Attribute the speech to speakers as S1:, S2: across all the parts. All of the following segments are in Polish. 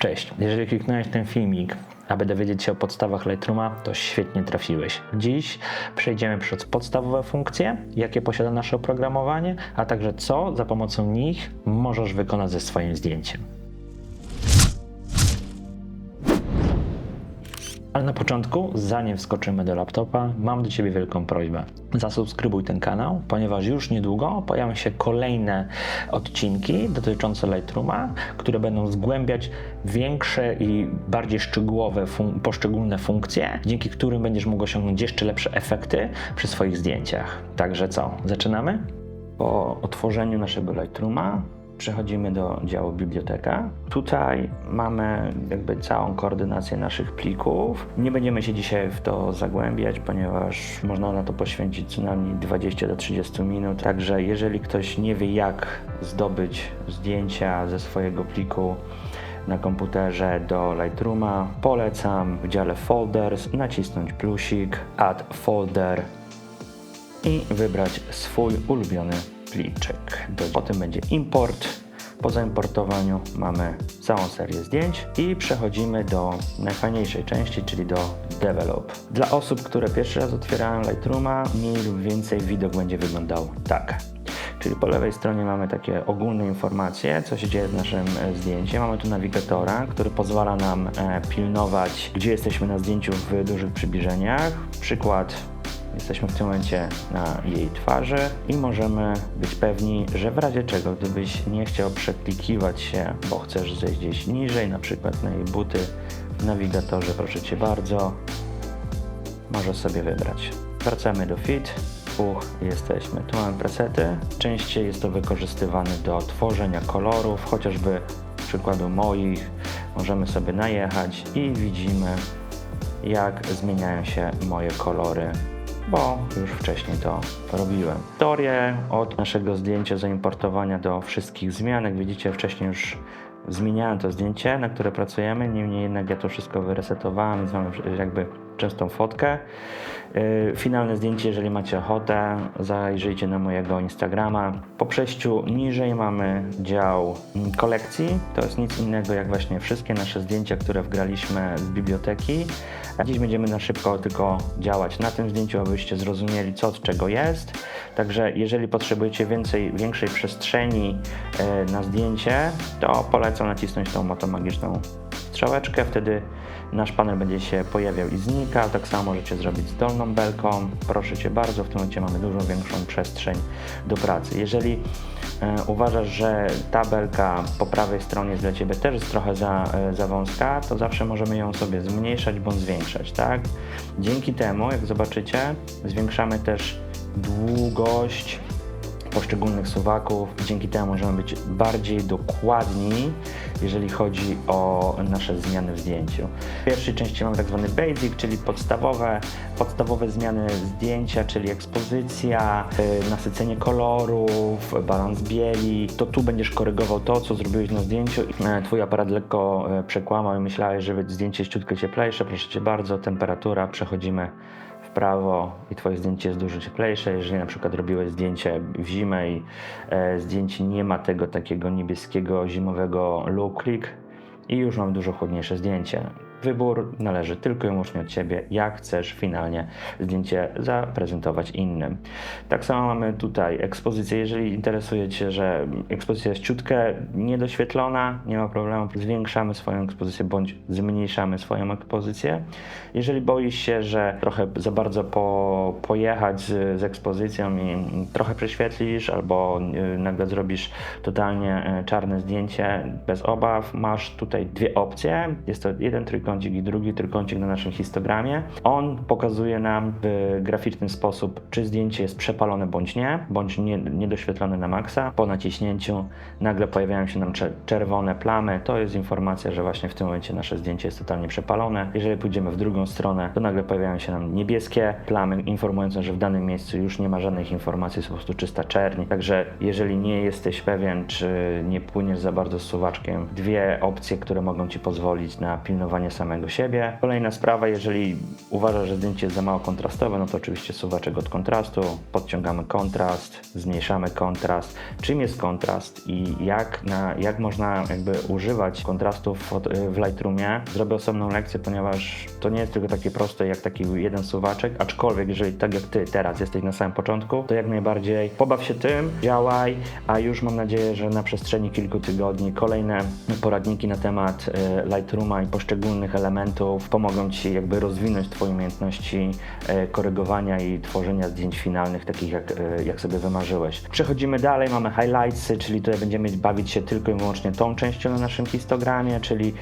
S1: Cześć, jeżeli kliknąłeś ten filmik, aby dowiedzieć się o podstawach Lightrooma, to świetnie trafiłeś. Dziś przejdziemy przez podstawowe funkcje, jakie posiada nasze oprogramowanie, a także co za pomocą nich możesz wykonać ze swoim zdjęciem. Ale na początku, zanim wskoczymy do laptopa, mam do Ciebie wielką prośbę. Zasubskrybuj ten kanał, ponieważ już niedługo pojawią się kolejne odcinki dotyczące Lightrooma, które będą zgłębiać większe i bardziej szczegółowe poszczególne funkcje, dzięki którym będziesz mógł osiągnąć jeszcze lepsze efekty przy swoich zdjęciach. Także co, zaczynamy? Po otworzeniu naszego Lightrooma przechodzimy do działu biblioteka. Tutaj mamy jakby całą koordynację naszych plików. Nie będziemy się dzisiaj w to zagłębiać, ponieważ można na to poświęcić co najmniej 20 do 30 minut. Także jeżeli ktoś nie wie, jak zdobyć zdjęcia ze swojego pliku na komputerze do Lightrooma, polecam w dziale Folders nacisnąć plusik, Add Folder i wybrać swój ulubiony pliczek. Potem będzie import. Po zaimportowaniu mamy całą serię zdjęć i przechodzimy do najfajniejszej części, czyli do Develop. Dla osób, które pierwszy raz otwierają Lightrooma, mniej lub więcej widok będzie wyglądał tak. Czyli po lewej stronie mamy takie ogólne informacje, co się dzieje z naszym zdjęciem. Mamy tu nawigatora, który pozwala nam pilnować, gdzie jesteśmy na zdjęciu w dużych przybliżeniach. Przykład. Jesteśmy w tym momencie na jej twarzy i możemy być pewni, że w razie czego, gdybyś nie chciał przeklikiwać się, bo chcesz zejść gdzieś niżej, na przykład na jej buty w nawigatorze, proszę Cię bardzo, możesz sobie wybrać. Wracamy do Fit. Jesteśmy. Tu mamy presety. Częściej jest to wykorzystywane do tworzenia kolorów, chociażby przykładu moich. Możemy sobie najechać i widzimy, jak zmieniają się moje kolory, bo już wcześniej to robiłem. Historię od naszego zdjęcia zaimportowania do wszystkich zmian. Jak widzicie, wcześniej już zmieniałem to zdjęcie, na które pracujemy, niemniej jednak ja to wszystko wyresetowałem, więc mamy jakby częstą fotkę. Finalne zdjęcie, jeżeli macie ochotę, zajrzyjcie na mojego Instagrama. Po przejściu niżej mamy dział kolekcji. To jest nic innego jak właśnie wszystkie nasze zdjęcia, które wgraliśmy z biblioteki. A dziś będziemy na szybko tylko działać na tym zdjęciu, abyście zrozumieli, co od czego jest. Także jeżeli potrzebujecie większej przestrzeni na zdjęcie, to polecam nacisnąć tą oto magiczną strzałeczkę. Wtedy nasz panel będzie się pojawiał i znikał. Tak samo możecie zrobić z dolną belką. Proszę Cię bardzo, w tym momencie mamy dużo większą przestrzeń do pracy. Jeżeli uważasz, że ta belka po prawej stronie jest dla Ciebie też jest trochę za wąska, to zawsze możemy ją sobie zmniejszać bądź zwiększać, tak? Dzięki temu, jak zobaczycie, zwiększamy też długość poszczególnych suwaków. Dzięki temu możemy być bardziej dokładni, jeżeli chodzi o nasze zmiany w zdjęciu. W pierwszej części mamy tak zwany basic, czyli podstawowe zmiany zdjęcia, czyli ekspozycja, nasycenie kolorów, balans bieli. To tu będziesz korygował to, co zrobiłeś na zdjęciu. Twój aparat lekko przekłamał i myślałeś, że zdjęcie jest ciutko cieplejsze. Proszę Cię bardzo, temperatura, przechodzimy w prawo i Twoje zdjęcie jest dużo cieplejsze. Jeżeli na przykład robiłeś zdjęcie w zimę i zdjęcie nie ma tego takiego niebieskiego, zimowego low click i już mam dużo chłodniejsze zdjęcie. Wybór należy tylko i wyłącznie od Ciebie, jak chcesz finalnie zdjęcie zaprezentować innym. Tak samo mamy tutaj ekspozycję. Jeżeli interesuje Cię, że ekspozycja jest ciutkę niedoświetlona, nie ma problemu, zwiększamy swoją ekspozycję bądź zmniejszamy swoją ekspozycję. Jeżeli boisz się, że trochę za bardzo pojechać z ekspozycją i trochę prześwietlisz albo nagle zrobisz totalnie czarne zdjęcie, bez obaw, masz tutaj dwie opcje. Jest to jeden trójkącik i drugi trójkącik na naszym histogramie. On pokazuje nam w graficzny sposób, czy zdjęcie jest przepalone bądź niedoświetlone na maksa. Po naciśnięciu nagle pojawiają się nam czerwone plamy. To jest informacja, że właśnie w tym momencie nasze zdjęcie jest totalnie przepalone. Jeżeli pójdziemy w drugą stronę, to nagle pojawiają się nam niebieskie plamy, informujące, że w danym miejscu już nie ma żadnych informacji, jest po prostu czysta czerń. Także jeżeli nie jesteś pewien, czy nie płyniesz za bardzo z suwaczkiem, dwie opcje, które mogą Ci pozwolić na pilnowanie sobie samego siebie. Kolejna sprawa, jeżeli uważasz, że zdjęcie jest za mało kontrastowe, no to oczywiście suwaczek od kontrastu, podciągamy kontrast, zmniejszamy kontrast. Czym jest kontrast i jak można jakby używać kontrastów w Lightroomie? Zrobię osobną lekcję, ponieważ to nie jest tylko takie proste jak taki jeden suwaczek, aczkolwiek jeżeli tak jak Ty teraz jesteś na samym początku, to jak najbardziej pobaw się tym, działaj, a już mam nadzieję, że na przestrzeni kilku tygodni kolejne poradniki na temat Lightrooma i poszczególnych elementów pomogą Ci jakby rozwinąć Twoje umiejętności korygowania i tworzenia zdjęć finalnych, takich jak sobie wymarzyłeś. Przechodzimy dalej, mamy highlightsy, czyli tutaj będziemy bawić się tylko i wyłącznie tą częścią na naszym histogramie, czyli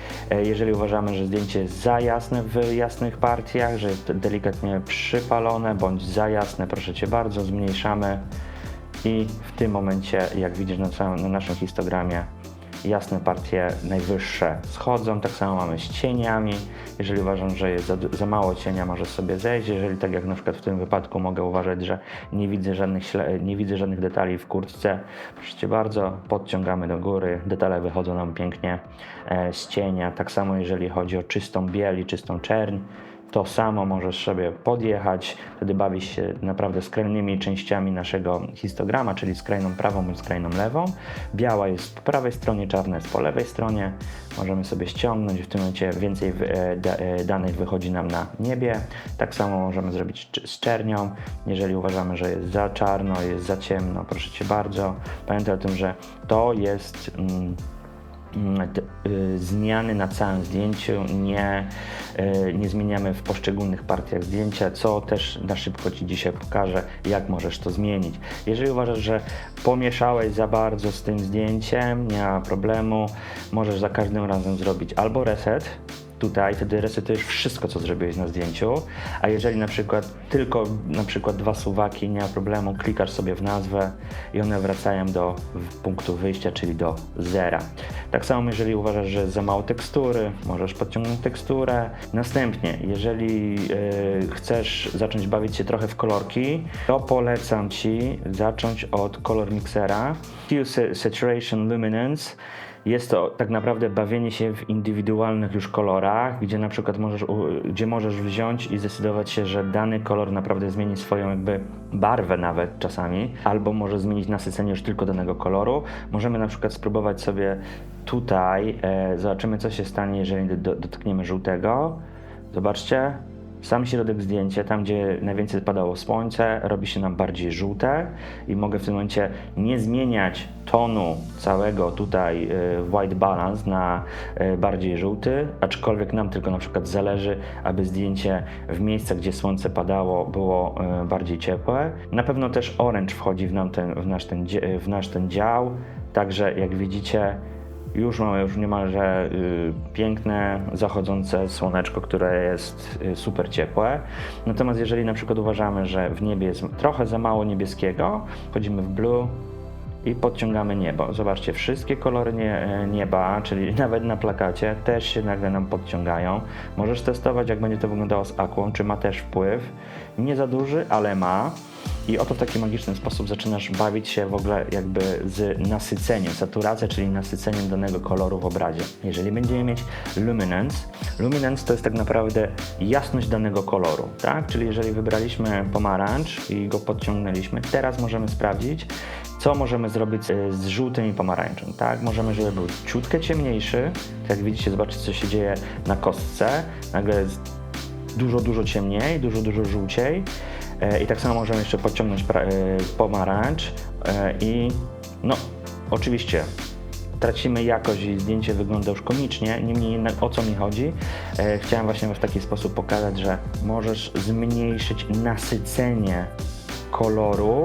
S1: jeżeli uważamy, że zdjęcie jest za jasne w jasnych partiach, że jest delikatnie przypalone bądź za jasne, proszę Cię bardzo, zmniejszamy i w tym momencie, jak widzisz na naszym histogramie, jasne partie najwyższe schodzą, tak samo mamy z cieniami. Jeżeli uważam, że jest za mało cienia, może sobie zejść. Jeżeli tak jak na przykład w tym wypadku mogę uważać, że nie widzę żadnych detali w kurtce, proszę Cię bardzo, podciągamy do góry, detale wychodzą nam pięknie z cienia. Tak samo jeżeli chodzi o czystą biel i czystą czerń, to samo możesz sobie podjechać, wtedy bawisz się naprawdę skrajnymi częściami naszego histograma, czyli skrajną prawą bądź skrajną lewą. Biała jest po prawej stronie, czarna jest po lewej stronie. Możemy sobie ściągnąć, w tym momencie więcej danych wychodzi nam na niebie. Tak samo możemy zrobić z czernią. Jeżeli uważamy, że jest za czarno, jest za ciemno, proszę Cię bardzo. Pamiętaj o tym, że to jest zmiany na całym zdjęciu, nie zmieniamy w poszczególnych partiach zdjęcia, co też na szybko Ci dzisiaj pokażę, jak możesz to zmienić. Jeżeli uważasz, że pomieszałeś za bardzo z tym zdjęciem, nie ma problemu, możesz za każdym razem zrobić albo reset, tutaj, wtedy resetujesz wszystko, co zrobiłeś na zdjęciu, a jeżeli tylko dwa suwaki, nie ma problemu, klikasz sobie w nazwę i one wracają do punktu wyjścia, czyli do zera. Tak samo, jeżeli uważasz, że jest za mało tekstury, możesz podciągnąć teksturę. Następnie, jeżeli chcesz zacząć bawić się trochę w kolorki, to polecam Ci zacząć od Color Mixera. Hue, Saturation, Luminance. Jest to tak naprawdę bawienie się w indywidualnych już kolorach, gdzie na przykład możesz wziąć i zdecydować się, że dany kolor naprawdę zmieni swoją jakby barwę nawet czasami, albo może zmienić nasycenie już tylko danego koloru. Możemy na przykład spróbować sobie tutaj, zobaczymy co się stanie, jeżeli dotkniemy żółtego. Zobaczcie. Sam środek zdjęcia, tam gdzie najwięcej padało słońce, robi się nam bardziej żółte i mogę w tym momencie nie zmieniać tonu całego tutaj white balance na bardziej żółty, aczkolwiek nam tylko na przykład zależy, aby zdjęcie w miejscach, gdzie słońce padało, było bardziej ciepłe. Na pewno też orange wchodzi w nasz ten dział, także jak widzicie, już mamy niemalże piękne, zachodzące słoneczko, które jest super ciepłe. Natomiast jeżeli na przykład uważamy, że w niebie jest trochę za mało niebieskiego, wchodzimy w blue i podciągamy niebo. Zobaczcie, wszystkie kolory nieba, czyli nawet na plakacie, też się nagle nam podciągają. Możesz testować, jak będzie to wyglądało z aquą, czy ma też wpływ. Nie za duży, ale ma. I oto w taki magiczny sposób zaczynasz bawić się w ogóle jakby z nasyceniem, saturacja, czyli nasyceniem danego koloru w obrazie. Jeżeli będziemy mieć luminance to jest tak naprawdę jasność danego koloru, tak? Czyli jeżeli wybraliśmy pomarańcz i go podciągnęliśmy, teraz możemy sprawdzić, co możemy zrobić z żółtym i pomarańczem, tak? Możemy, żeby był ciutkę ciemniejszy, tak jak widzicie, zobaczcie co się dzieje na kostce, nagle jest dużo ciemniej, dużo żółciej. I tak samo możemy jeszcze podciągnąć pomarańcz i no oczywiście tracimy jakość i zdjęcie wygląda już komicznie, niemniej jednak o co mi chodzi? Chciałem właśnie w taki sposób pokazać, że możesz zmniejszyć nasycenie koloru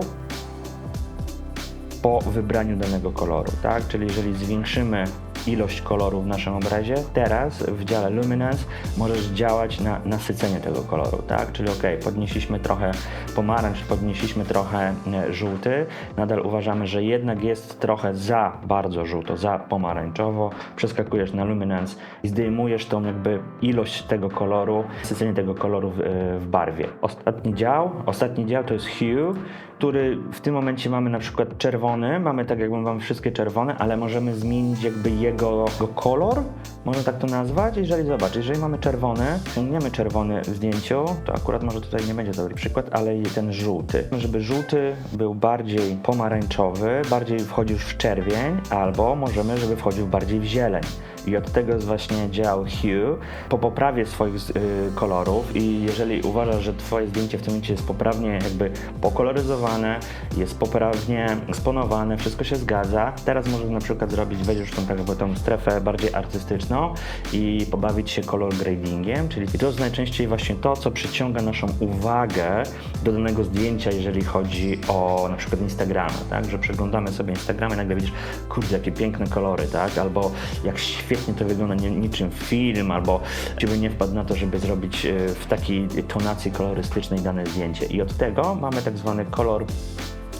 S1: po wybraniu danego koloru, tak? Czyli jeżeli zwiększymy ilość koloru w naszym obrazie, teraz w dziale Luminance możesz działać na nasycenie tego koloru, tak? Czyli podnieśliśmy trochę pomarańcz, podnieśliśmy trochę żółty, nadal uważamy, że jednak jest trochę za bardzo żółto, za pomarańczowo, przeskakujesz na Luminance i zdejmujesz tą jakby ilość tego koloru, nasycenie tego koloru w barwie. Ostatni dział to jest Hue, który w tym momencie mamy na przykład czerwony, mamy tak jakby mamy wszystkie czerwone, ale możemy zmienić jakby jego jego kolor, można tak to nazwać. Jeżeli mamy czerwony, ściągniemy czerwony w zdjęciu, to akurat może tutaj nie będzie dobry przykład, ale ten żółty. Żeby żółty był bardziej pomarańczowy, bardziej wchodził w czerwień, albo możemy, żeby wchodził bardziej w zieleń. I od tego jest właśnie dział Hue. Po poprawie swoich kolorów i jeżeli uważasz, że twoje zdjęcie w tym momencie jest poprawnie jakby pokoloryzowane, jest poprawnie eksponowane, wszystko się zgadza, teraz możesz na przykład wejść już w tą strefę bardziej artystyczną i pobawić się color gradingiem, czyli to jest najczęściej właśnie to, co przyciąga naszą uwagę do danego zdjęcia, jeżeli chodzi o na przykład Instagrama, tak? Że przeglądamy sobie Instagram i nagle widzisz, kurde, jakie piękne kolory, tak? Albo jak świetnie to wygląda, niczym film, albo ciebie nie wpadł na to, żeby zrobić w takiej tonacji kolorystycznej dane zdjęcie. I od tego mamy tak zwany color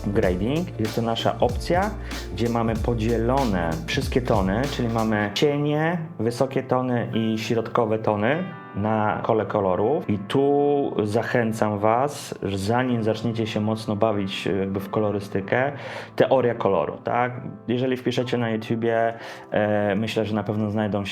S1: grading. Jest to nasza opcja, gdzie mamy podzielone wszystkie tony, czyli mamy cienie, wysokie tony i środkowe tony na kole kolorów i tu zachęcam Was, że zanim zaczniecie się mocno bawić jakby w kolorystykę, teoria koloru, tak? Jeżeli wpiszecie na YouTubie, myślę, że na pewno znajdą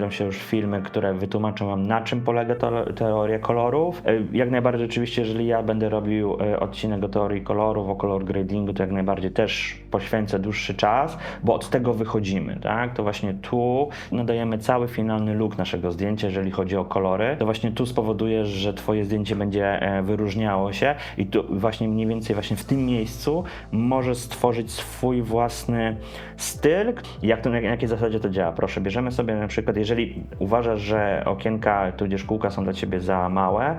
S1: się już filmy, które wytłumaczą Wam, na czym polega teoria kolorów. Jak najbardziej oczywiście, jeżeli ja będę robił odcinek o teorii kolorów, o color gradingu, to jak najbardziej też poświęcę dłuższy czas, bo od tego wychodzimy, tak? To właśnie tu nadajemy cały finalny look naszego zdjęcia, jeżeli chodzi o kolory, to właśnie tu spowodujesz, że twoje zdjęcie będzie wyróżniało się i tu właśnie mniej więcej właśnie w tym miejscu możesz stworzyć swój własny styl. Na jakiej zasadzie to działa? Proszę, bierzemy sobie na przykład, jeżeli uważasz, że okienka tudzież kółka są dla ciebie za małe,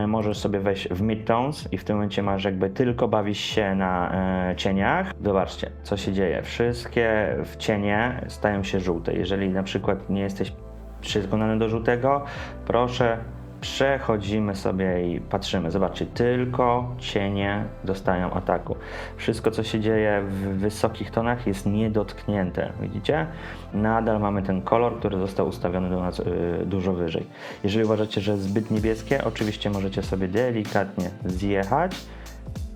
S1: możesz sobie wejść w midtones i w tym momencie masz jakby tylko bawić się na cieniach. Zobaczcie, co się dzieje. Wszystkie w cienie stają się żółte. Jeżeli na przykład nie jesteś przekonany do żółtego, proszę, przechodzimy sobie i patrzymy. Zobaczcie, tylko cienie dostają ataku. Wszystko, co się dzieje w wysokich tonach, jest niedotknięte. Widzicie? Nadal mamy ten kolor, który został ustawiony do nas dużo wyżej. Jeżeli uważacie, że jest zbyt niebieskie, oczywiście możecie sobie delikatnie zjechać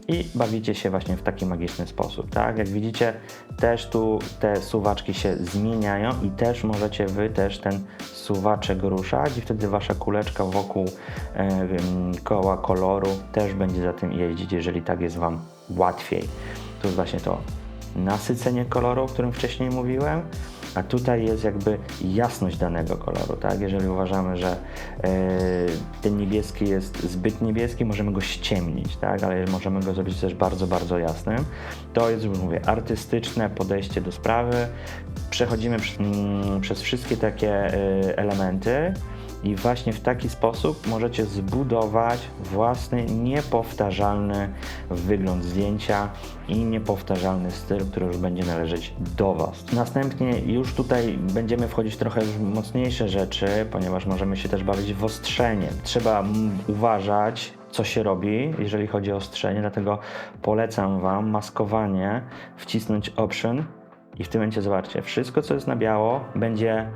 S1: i bawicie się właśnie w taki magiczny sposób, tak? Jak widzicie, też tu te suwaczki się zmieniają i też możecie wy też ten suwaczek ruszać i wtedy wasza kuleczka wokół koła koloru też będzie za tym jeździć, jeżeli tak jest wam łatwiej. Tu jest właśnie to nasycenie koloru, o którym wcześniej mówiłem, a tutaj jest jakby jasność danego koloru, tak? Jeżeli uważamy, że ten niebieski jest zbyt niebieski, możemy go ściemnić, tak? Ale możemy go zrobić też bardzo, bardzo jasnym. To jest, już mówię, artystyczne podejście do sprawy. Przechodzimy przez wszystkie takie elementy i właśnie w taki sposób możecie zbudować własny, niepowtarzalny wygląd zdjęcia i niepowtarzalny styl, który już będzie należeć do Was. Następnie już tutaj będziemy wchodzić trochę w mocniejsze rzeczy, ponieważ możemy się też bawić w ostrzenie. Trzeba uważać, co się robi, jeżeli chodzi o ostrzenie, dlatego polecam Wam maskowanie, wcisnąć Option i w tym momencie zobaczcie, wszystko co jest na biało będzie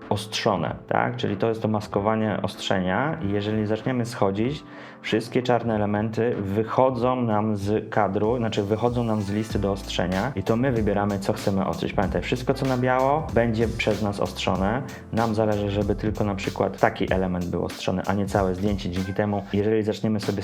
S1: ostrzone, tak? Czyli to jest to maskowanie ostrzenia i jeżeli zaczniemy schodzić, wszystkie czarne elementy wychodzą nam z kadru, znaczy wychodzą nam z listy do ostrzenia i to my wybieramy, co chcemy ostrzyć. Pamiętaj, wszystko co na biało będzie przez nas ostrzone. Nam zależy, żeby tylko na przykład taki element był ostrzony, a nie całe zdjęcie. Dzięki temu, jeżeli zaczniemy sobie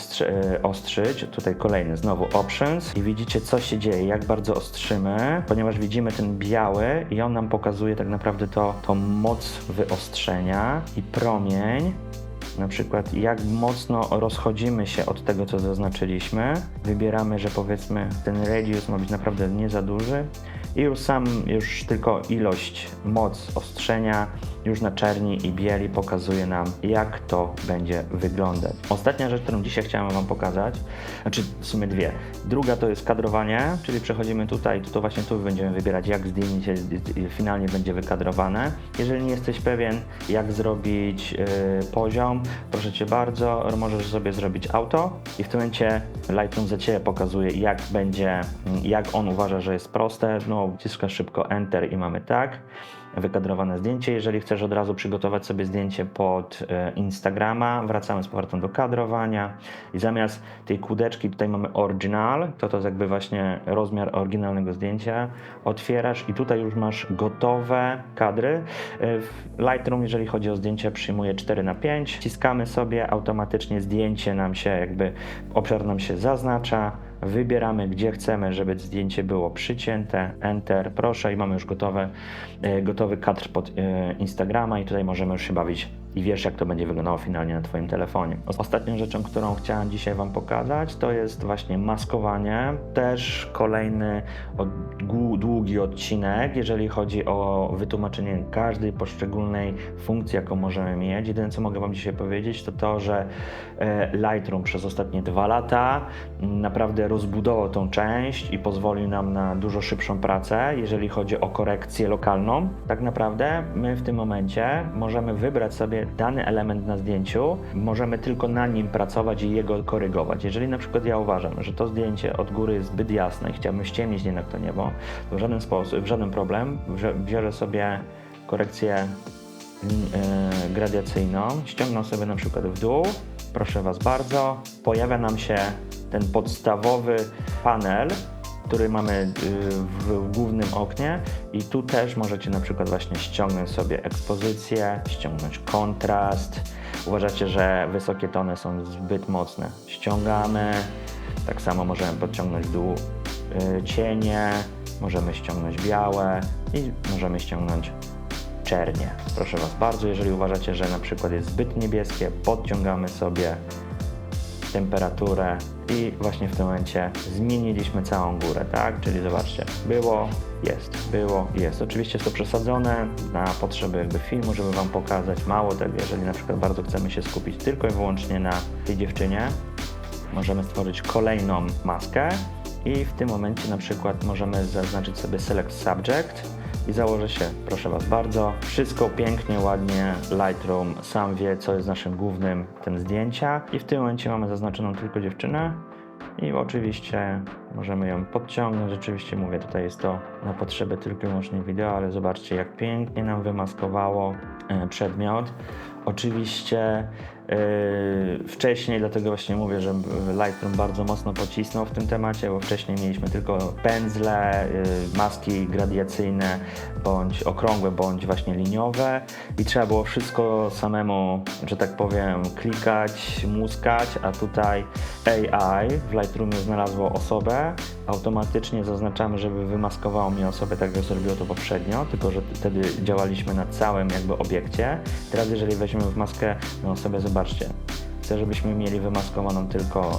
S1: ostrzyć, tutaj kolejny znowu Options i widzicie, co się dzieje, jak bardzo ostrzymy, ponieważ widzimy ten biały i on nam pokazuje tak naprawdę tą moc wyostrzenia i promień, na przykład jak mocno rozchodzimy się od tego, co zaznaczyliśmy. Wybieramy, że powiedzmy ten radius ma być naprawdę nie za duży i już tylko ilość, moc ostrzenia już na czerni i bieli pokazuje nam, jak to będzie wyglądać. Ostatnia rzecz, którą dzisiaj chciałem Wam pokazać, znaczy w sumie dwie. Druga to jest kadrowanie, czyli przechodzimy tutaj, to właśnie tu będziemy wybierać, jak zdjęcie finalnie będzie wykadrowane. Jeżeli nie jesteś pewien, jak zrobić poziom, proszę Cię bardzo, możesz sobie zrobić auto i w tym momencie Lightroom za Ciebie pokazuje, jak on uważa, że jest proste. No, wciskasz szybko Enter i mamy tak. wykadrowane zdjęcie. Jeżeli chcesz od razu przygotować sobie zdjęcie pod Instagrama, wracamy z powrotem do kadrowania i zamiast tej kółdeczki tutaj mamy Original, to jest jakby właśnie rozmiar oryginalnego zdjęcia. Otwierasz i tutaj już masz gotowe kadry. Lightroom, jeżeli chodzi o zdjęcia, przyjmuje 4:5. Wciskamy sobie, automatycznie zdjęcie nam się jakby, obszar nam się zaznacza. Wybieramy, gdzie chcemy, żeby zdjęcie było przycięte, Enter, proszę, i mamy już gotowy kadr pod Instagrama i tutaj możemy już się bawić i wiesz, jak to będzie wyglądało finalnie na Twoim telefonie. Ostatnią rzeczą, którą chciałem dzisiaj Wam pokazać, to jest właśnie maskowanie. Też kolejny długi odcinek, jeżeli chodzi o wytłumaczenie każdej poszczególnej funkcji, jaką możemy mieć. Jedyne, co mogę Wam dzisiaj powiedzieć, to to, że Lightroom przez ostatnie 2 lata naprawdę rozbudował tą część i pozwolił nam na dużo szybszą pracę, jeżeli chodzi o korekcję lokalną. Tak naprawdę my w tym momencie możemy wybrać sobie dany element na zdjęciu, możemy tylko na nim pracować i jego korygować. Jeżeli na przykład ja uważam, że to zdjęcie od góry jest zbyt jasne i chciałbym ściemnić jednak to niebo, to w żaden sposób, w żaden problem, biorę sobie korekcję gradiacyjną, ściągnę sobie na przykład w dół, proszę Was bardzo, pojawia nam się ten podstawowy panel, który mamy w głównym oknie i tu też możecie na przykład właśnie ściągnąć sobie ekspozycję, ściągnąć kontrast. Uważacie, że wysokie tony są zbyt mocne, ściągamy. Tak samo możemy podciągnąć w dół cienie, możemy ściągnąć białe i możemy ściągnąć czernie. Proszę Was bardzo, jeżeli uważacie, że na przykład jest zbyt niebieskie, podciągamy sobie temperaturę i właśnie w tym momencie zmieniliśmy całą górę, tak? Czyli zobaczcie, było, jest. Oczywiście jest to przesadzone na potrzeby jakby filmu, żeby Wam pokazać. Mało tego, jeżeli na przykład bardzo chcemy się skupić tylko i wyłącznie na tej dziewczynie, możemy stworzyć kolejną maskę i w tym momencie na przykład możemy zaznaczyć sobie Select Subject i założę się, proszę Was bardzo, wszystko pięknie, ładnie, Lightroom sam wie, co jest naszym głównym tym zdjęcia i w tym momencie mamy zaznaczoną tylko dziewczynę i oczywiście możemy ją podciągnąć. Rzeczywiście mówię, tutaj jest to na potrzeby tylko i wyłącznie wideo, ale zobaczcie, jak pięknie nam wymaskowało przedmiot. Oczywiście wcześniej, dlatego właśnie mówię, że Lightroom bardzo mocno pocisnął w tym temacie, bo wcześniej mieliśmy tylko pędzle, maski gradiacyjne, bądź okrągłe, bądź właśnie liniowe i trzeba było wszystko samemu, że tak powiem, klikać, muskać, a tutaj AI w Lightroomie znalazło osobę, automatycznie zaznaczamy, żeby wymaskowało mi osobę, tak jak zrobiło to poprzednio, tylko że wtedy działaliśmy na całym jakby obiekcie. Teraz jeżeli weźmiemy w maskę na osobę, zobaczcie, chcę, żebyśmy mieli wymaskowaną tylko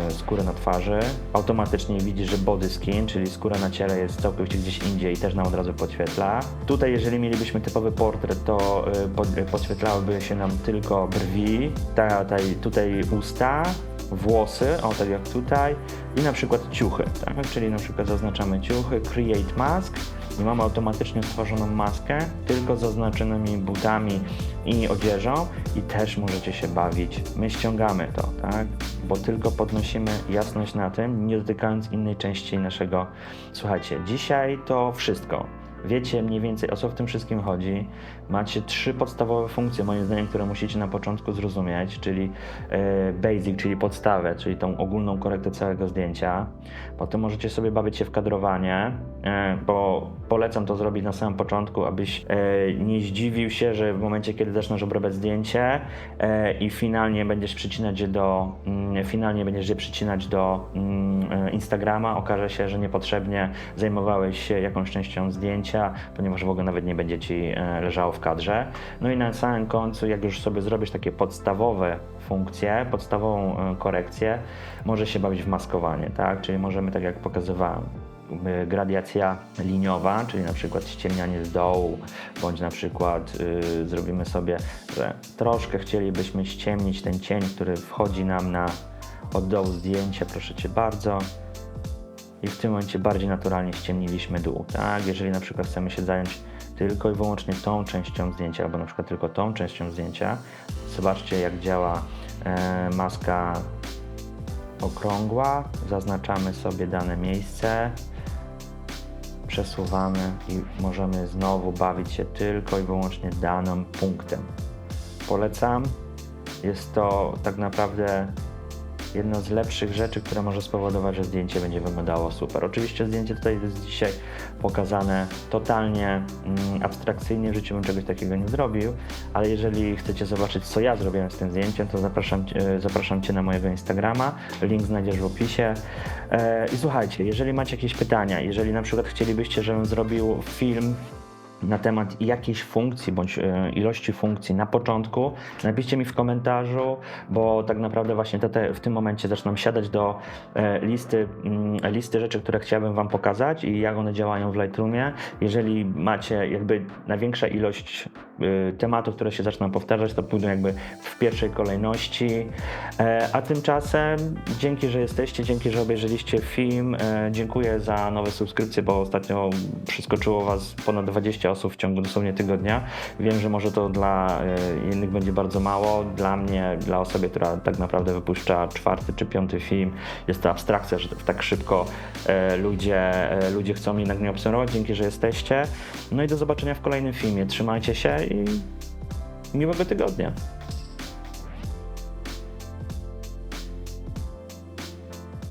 S1: skórę na twarzy. Automatycznie widzi, że body skin, czyli skóra na ciele jest całkowicie gdzieś indziej i też nam od razu podświetla. Tutaj jeżeli mielibyśmy typowy portret, to podświetlałyby się nam tylko brwi, tutaj usta, włosy, o tak jak tutaj, i na przykład ciuchy, tak? Czyli na przykład zaznaczamy ciuchy, Create Mask i mamy automatycznie stworzoną maskę tylko z zaznaczonymi butami i odzieżą i też możecie się bawić. My ściągamy to, tak? Bo tylko podnosimy jasność na tym, nie dotykając innej części naszego... Słuchajcie, dzisiaj to wszystko. Wiecie mniej więcej, o co w tym wszystkim chodzi. Macie 3 podstawowe funkcje, moim zdaniem, które musicie na początku zrozumieć, czyli basic, czyli podstawę, czyli tą ogólną korektę całego zdjęcia. Potem możecie sobie bawić się w kadrowanie, bo polecam to zrobić na samym początku, abyś nie zdziwił się, że w momencie, kiedy zaczniesz obrabiać zdjęcie i finalnie będziesz je przycinać do Instagrama, okaże się, że niepotrzebnie zajmowałeś się jakąś częścią zdjęcia, ponieważ w ogóle nawet nie będzie Ci leżało w kadrze. No i na samym końcu, jak już sobie zrobisz takie podstawowe funkcje, podstawową korekcję, może się bawić w maskowanie, tak? Czyli możemy, tak jak pokazywałem, gradiacja liniowa, czyli na przykład ściemnianie z dołu, bądź na przykład zrobimy sobie, że troszkę chcielibyśmy ściemnić ten cień, który wchodzi nam od dołu zdjęcia, proszę Cię bardzo. I w tym momencie bardziej naturalnie ściemniliśmy dół, tak? Jeżeli na przykład chcemy się zająć tylko i wyłącznie tą częścią zdjęcia, albo na przykład tylko tą częścią zdjęcia, zobaczcie, jak działa maska okrągła, zaznaczamy sobie dane miejsce, przesuwamy i możemy znowu bawić się tylko i wyłącznie danym punktem. Polecam. Jest to tak naprawdę jedno z lepszych rzeczy, które może spowodować, że zdjęcie będzie wyglądało super. Oczywiście zdjęcie tutaj jest dzisiaj pokazane totalnie abstrakcyjnie, w życiu bym czegoś takiego nie zrobił, ale jeżeli chcecie zobaczyć, co ja zrobiłem z tym zdjęciem, to zapraszam Cię na mojego Instagrama, link znajdziesz w opisie. I słuchajcie, jeżeli macie jakieś pytania, jeżeli na przykład chcielibyście, żebym zrobił film na temat jakiejś funkcji bądź ilości funkcji na początku, napiszcie mi w komentarzu, bo tak naprawdę właśnie w tym momencie zaczynam siadać do listy rzeczy, które chciałbym Wam pokazać i jak one działają w Lightroomie. Jeżeli macie jakby największa ilość tematów, które się zaczną powtarzać, to pójdą jakby w pierwszej kolejności. A tymczasem dzięki, że jesteście, dzięki, że obejrzeliście film. Dziękuję za nowe subskrypcje, bo ostatnio przeskoczyło Was ponad 20 osób w ciągu dosłownie tygodnia. Wiem, że może to dla innych będzie bardzo mało. Dla mnie, dla osoby, która tak naprawdę wypuszcza 4. czy 5. film, jest to abstrakcja, że tak szybko ludzie chcą jednak mnie obserwować. Dzięki, że jesteście. No i do zobaczenia w kolejnym filmie. Trzymajcie się i miłego tygodnia.